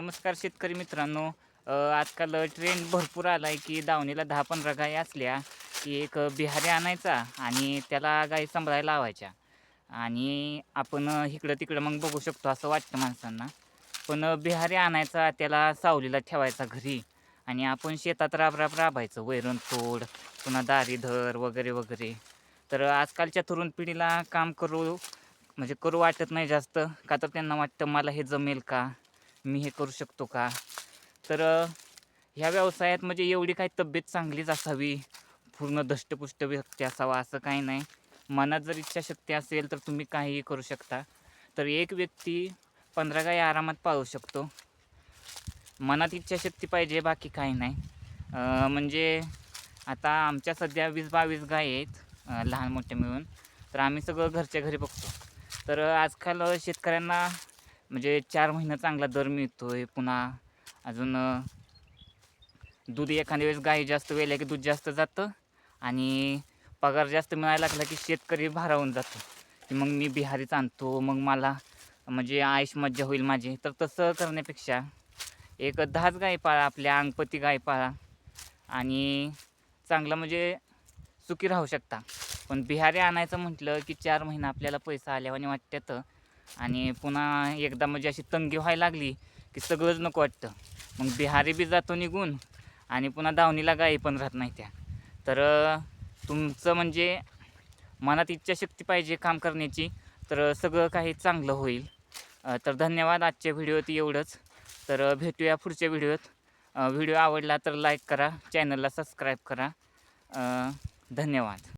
नमस्कार शेतकरी मित्रांनो. आजकाल ट्रेंड भरपूर आला आहे की दावणीला 10-15 गायी असल्या की एक बिहारी आणायचा आणि त्याला गायी सांभाळायला लावायच्या आणि आपण इकडं-तिकडं मग बघू शकतो असं वाटतं माणसांना. पण बिहारी आणायचा, त्याला सावलीला ठेवायचा घरी आणि आपण शेतात राब-राब राबायचं. वैरण तोड, पुन्हा दारी धर वगैरे, वगैरे. तर आजकालच्या तरुण पिढीला काम करू वाटत नाही जास्त. का तर त्यांना वाटतं मला हे जमेल का? मी हे करू शकतो का? तर ह्या व्यवसायात म्हणजे एवढी काही तब्येत चांगलीच असावी, पूर्ण धष्टपुष्ट व्यक्ती असावा असं काही नाही. मनात जर इच्छाशक्ती असेल तर तुम्ही काहीही करू शकता. तर एक व्यक्ती 15 गायी आरामात पाळू शकतो. मनात इच्छाशक्ती पाहिजे, बाकी काही नाही. म्हणजे आता आमच्या सध्या 20-22 गायी आहेत, लहान मोठ्या मिळून. तर आम्ही सगळं घरच्या घरी बघतो. तर आजकाल शेतकऱ्यांना म्हणजे 4 महिना चांगला दर मिळतोय. पुन्हा अजून दूध एखाद्या वेळेस गाई जास्त वेल्या की दूध जास्त जातं आणि पगार जास्त मिळायला लागला की शेतकरी भारावून जातो, की मग मी बिहारीच आणतो, मग मला म्हणजे आयश मज्जा होईल माझी. तर तसं करण्यापेक्षा एक 10च गायी पाळा, आपल्या अंगपती गाय पाळा आणि चांगलं म्हणजे सुखी राहू शकता. पण बिहारी आणायचं म्हटलं की 4 महिना आपल्याला पैसा आल्यावानी वाटतं आणि पुन्हा एकदा म्हणजे अशी तंगी व्हायला लागली की सगळंच नको वाटतं. मग बिहारी बी जातो निघून आणि पुन्हा दावणीला गायी पण राहत नाही त्या. तर तुमचं म्हणजे मनात इच्छाशक्ती पाहिजे काम करण्याची, तर सगळं काही चांगलं होईल. तर धन्यवाद. आजच्या व्हिडिओत एवढंच. तर भेटूया पुढच्या व्हिडिओत. व्हिडिओ आवडला तर लाईक करा, चॅनलला सबस्क्राईब करा. धन्यवाद.